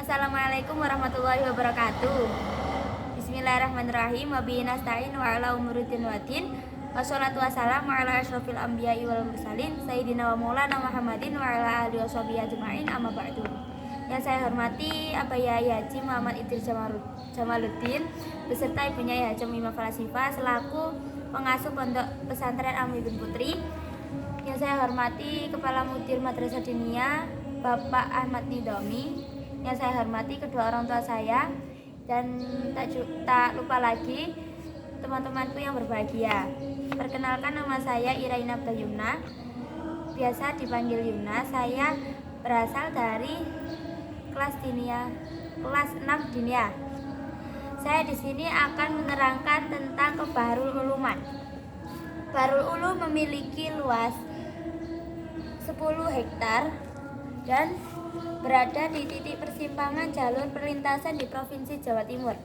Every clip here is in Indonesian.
Assalamualaikum warahmatullahi wabarakatuh. Bismillahirrahmanirrahim. Wabihi nasta'in wa ala umuruddin waddin. Wassalatu wassalamu ala asyrofil anbiya'i wal mursalin Sayyidina wa maulana Muhammadin wa ala alihi washabihi ajma'in, amma ba'du. Yang saya hormati Abah Yai Haji Muhammad Idris Jamaluddin beserta ibunya Yai Haji Mimah Falasifa selaku pengasuh Pondok Pesantren Ami bin Putri. Yang saya hormati Kepala Mudir Madrasah Diniyah Bapak Ahmad Nidomi. Yang saya hormati kedua orang tua saya, dan tak lupa lagi teman-temanku yang berbahagia. Perkenalkan, nama saya Iraina Yumna, biasa dipanggil Yumna. Saya berasal dari kelas 6 Diniyah. Saya di sini akan menerangkan tentang Bahrul Uluman. Bahrul Ulum memiliki luas 10 hektar dan berada di titik persimpangan jalur perlintasan di Provinsi Jawa Timur.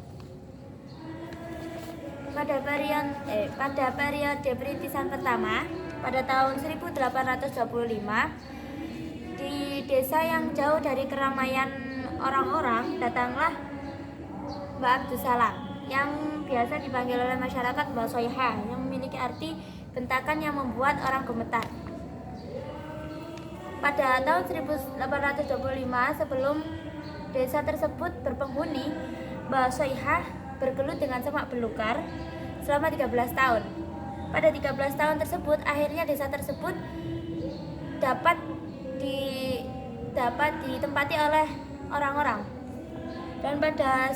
Pada periode perintisan pertama, pada tahun 1825, di desa yang jauh dari keramaian orang-orang, datanglah Mbak Abdus Salam, yang biasa dipanggil oleh masyarakat Mbak Soiha, yang memiliki arti bentakan yang membuat orang gemetar. Pada tahun 1825, sebelum desa tersebut berpenghuni, Mbak Soiha bergelut dengan semak belukar selama 13 tahun. Pada 13 tahun tersebut, akhirnya desa tersebut dapat ditempati oleh orang-orang. Dan pada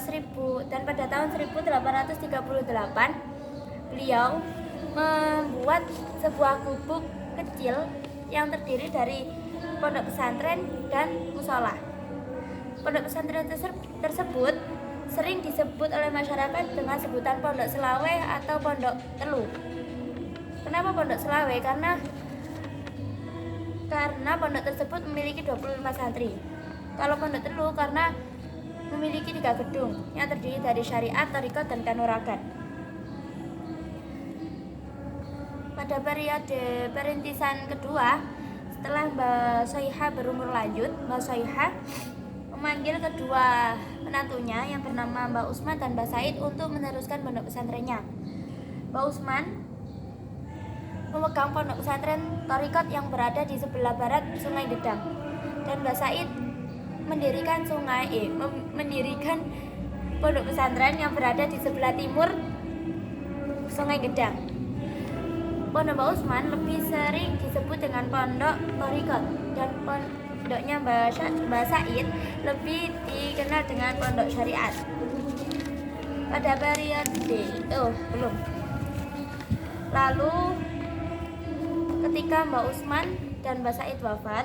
tahun 1838, beliau membuat sebuah gubuk kecil yang terdiri dari pondok pesantren dan musola. Pondok pesantren tersebut sering disebut oleh masyarakat dengan sebutan pondok Selawe atau pondok Telu. Kenapa pondok Selawe? Karena pondok tersebut memiliki 25 santri. Kalau pondok Telu karena memiliki 3 gedung yang terdiri dari syariat, thariqat, dan kanuragan. Pada periode perintisan kedua, setelah Mbak Soiha berumur lanjut, Mbak Soiha memanggil kedua menantunya yang bernama Mbak Usman dan Mbak Said untuk meneruskan pondok pesantrennya. Mbak Usman memegang pondok pesantren thariqat yang berada di sebelah barat Sungai Gedang, dan Mbak Said mendirikan pondok pesantren yang berada di sebelah timur Sungai Gedang. Pondok Mbak Usman lebih sering disebut dengan pondok thariqat, dan pondoknya Mbak Said lebih dikenal dengan pondok syariat. Pada periode Lalu ketika Mbak Usman dan Mbak Said wafat,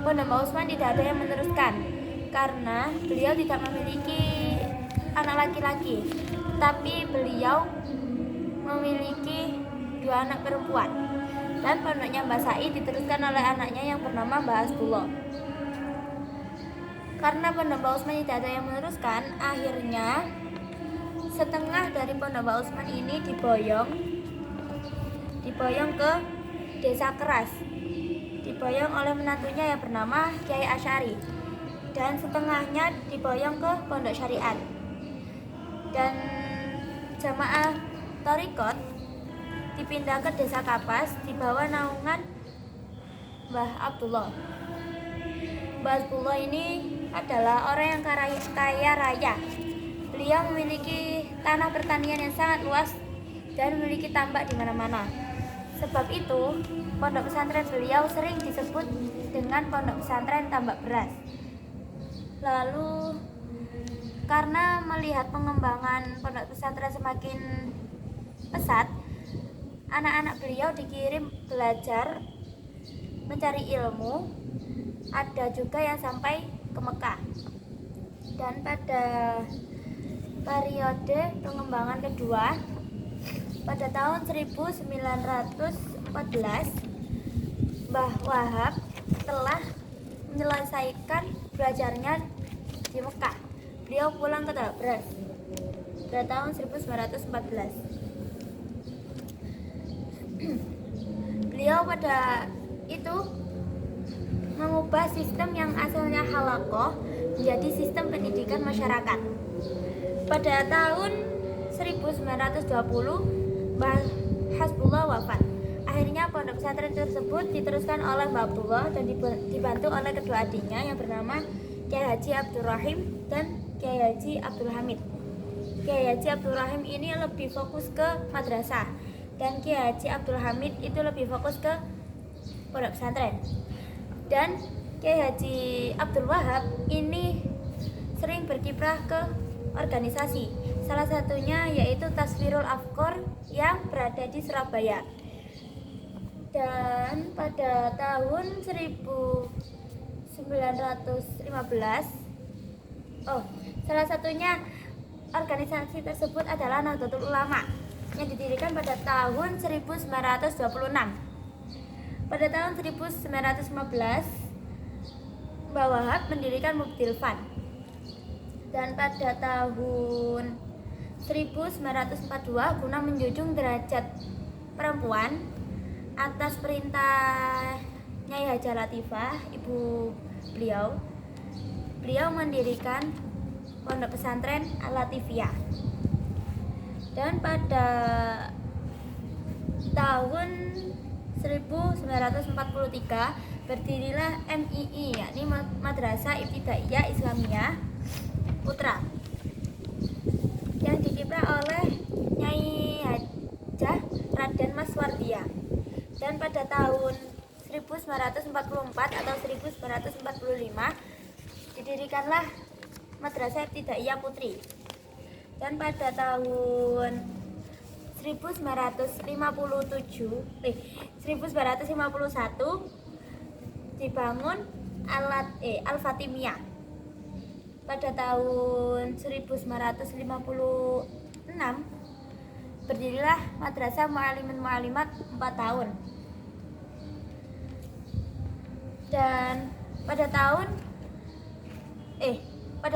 pondok Mbak Usman tidak ada yang meneruskan karena beliau tidak memiliki anak laki-laki, tapi beliau memiliki 2 anak perempuan, dan pondoknya Mbak Said diteruskan oleh anaknya yang bernama Mbak Hasbullah. Karena pondok Mbak Usman tidak ada yang meneruskan, akhirnya setengah dari pondok Mbak Usman ini diboyong ke Desa Keras, diboyong oleh menantunya yang bernama Kiai Asy'ari, dan setengahnya diboyong ke pondok syariat. Dan jamaah thariqat dipindah ke Desa Kapas di bawah naungan Mbah Abdullah. Mbah Abdullah ini adalah orang yang kaya raya. Beliau memiliki tanah pertanian yang sangat luas dan memiliki tambak di mana-mana. Sebab itu, pondok pesantren beliau sering disebut dengan pondok pesantren tambak beras. Lalu, karena melihat pengembangan pondok pesantren semakin pesat, anak-anak beliau dikirim belajar mencari ilmu. Ada juga yang sampai ke Mekah. Dan pada periode pengembangan kedua, pada tahun 1914, Mbah Wahab telah menyelesaikan belajarnya di Mekah. Beliau pulang ke Dabras pada tahun 1914. Beliau pada itu mengubah sistem yang asalnya halaqah menjadi sistem pendidikan masyarakat. Pada tahun 1920 Mbah Hasbullah wafat. Akhirnya pondok pesantren tersebut diteruskan oleh Mbah Abdullah dan dibantu oleh kedua adiknya yang bernama Kiai Haji Abdul Rahim dan Kiai Haji Abdul Hamid. Kiai Haji Abdul Rahim ini lebih fokus ke madrasah dan Kiai Haji Abdul Hamid itu lebih fokus ke pondok pesantren. Dan Kiai Haji Abdul Wahab ini sering berkiprah ke organisasi. Salah satunya yaitu Tasfirul Afkor yang berada di Surabaya. Dan pada tahun 1915 salah satunya organisasi tersebut adalah Nahdlatul Ulama yang didirikan pada tahun 1926. Pada tahun 1915 Mbah Wahab mendirikan Mubdil Fund. Dan pada tahun 1942 guna menjunjung derajat perempuan atas perintah Nyai Hajah Latifah, ibu beliau mendirikan pondok pesantren Al-Latifiyah. Dan pada tahun 1943 berdirilah MII, yakni Madrasah Ibtidaiyah Islamiyah Putra, yang dikiprah oleh Nyai Hajah Raden Mas Wardiah. Dan pada tahun 1944 atau 1945 didirikanlah Madrasah Ibtidaiyah Putri. Dan pada tahun 1951 dibangun Al-Fatimiyah. Pada tahun 1956 berdirilah Madrasah Mu'allimin Mu'allimat 4 tahun. Dan pada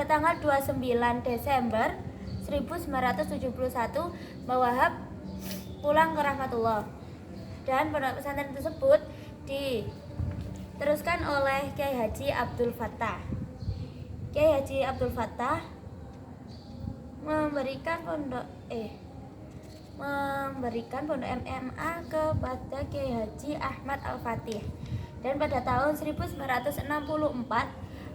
tanggal 29 Desember 1971 Mbah Wahab pulang ke rahmatullah. Dan pondok pesantren tersebut diteruskan oleh Kiai Haji Abdul Fattah. Kiai Haji Abdul Fattah memberikan pondok MMA kepada Kiai Haji Ahmad Al-Fatih. Dan pada tahun 1964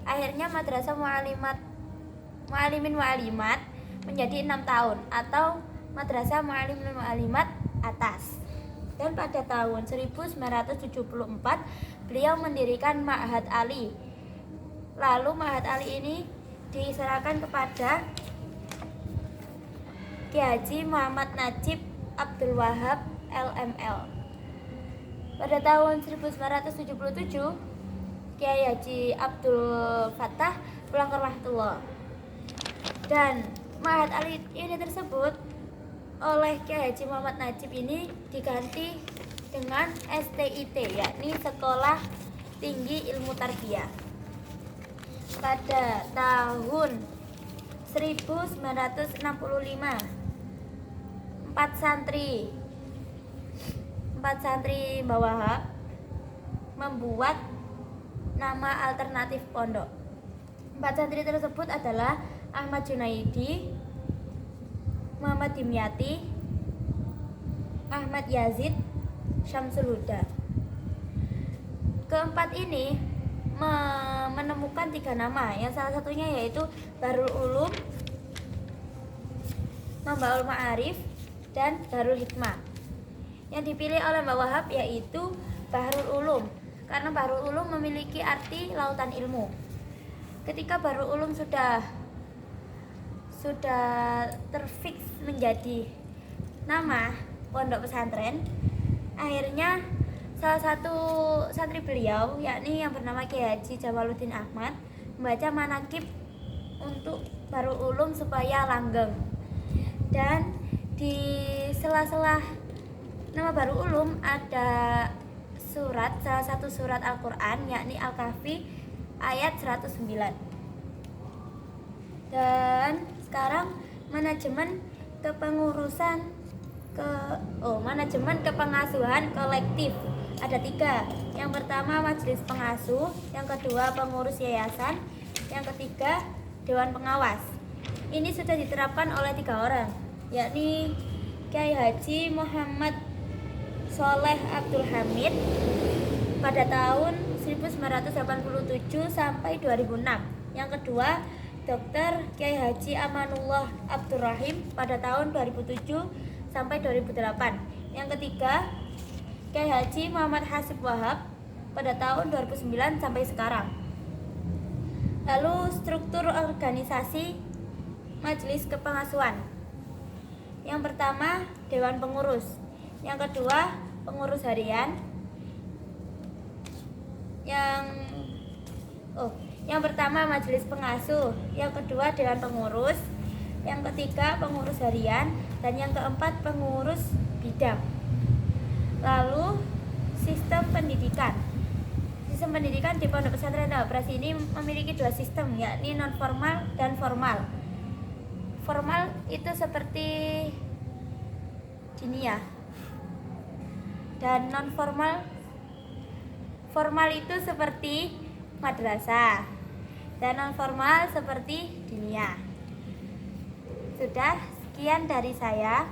akhirnya Madrasah Mu'allimin Mu'allimat menjadi 6 tahun atau Madrasah Mu'allimin Mu'allimat atas. Dan pada tahun 1974 beliau mendirikan Ma'had Ali. Lalu Ma'had Ali ini diserahkan kepada Kiai Haji Muhammad Najib Abdul Wahab LML. Pada tahun 1977 Kiai Haji Abdul Fattah pulang ke rahmatullah. Dan Ma'had Ali ini tersebut oleh Kiai Haji Muhammad Najib ini diganti dengan STIT, yakni Sekolah Tinggi Ilmu Tarbiyah. Pada tahun 1965 empat santri Mbah Wahab membuat nama alternatif pondok. 4 santri tersebut adalah Ahmad Junaidi, Muhammad Dimyati, Ahmad Yazid, Syamsul Huda. Keempat ini menemukan 3 nama, yang salah satunya yaitu Bahrul Ulum, Mambaul Ma'arif, dan Darul Hikmah. Yang dipilih oleh Mbah Wahab yaitu Bahrul Ulum, karena Bahrul Ulum memiliki arti lautan ilmu. Ketika Bahrul Ulum sudah terfiks menjadi nama pondok pesantren, akhirnya salah satu santri beliau, yakni yang bernama Kiai Haji Jamaluddin Ahmad, membaca manakib untuk Bahrul Ulum supaya langgeng. Dan di sela-sela nama Bahrul Ulum ada salah satu surat Al-Quran, yakni Al-Kahfi ayat 109. Dan sekarang manajemen kepengasuhan kolektif ada 3. Yang pertama majelis pengasuh, yang kedua pengurus yayasan, Yang ketiga, Dewan Pengawas. Ini sudah diterapkan oleh 3 orang, yakni Kiai Haji Muhammad Sholeh Abdul Hamid pada tahun 1987 sampai 2006. Yang kedua, Dr. Kiai Haji Amanullah Abdurrahim pada tahun 2007 sampai 2008. Yang ketiga, Kiai Haji Muhammad Hasib Wahab pada tahun 2009 sampai sekarang. Lalu struktur organisasi Majelis Kepengasuhan. Yang pertama, Dewan Pengurus. Yang kedua, Pengurus Harian. Yang pertama Majelis Pengasuh, yang kedua Dewan Pengurus, yang ketiga Pengurus Harian, dan yang keempat Pengurus Bidang. Lalu sistem pendidikan. Sistem pendidikan di Pondok Pesantren Al-Abrar ini memiliki 2 sistem, yakni non formal dan formal. Formal itu seperti diniyah, dan non formal itu seperti madrasah, dan non formal seperti diniyah. Sudah, sekian dari saya.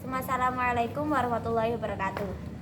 Wassalamualaikum warahmatullahi wabarakatuh.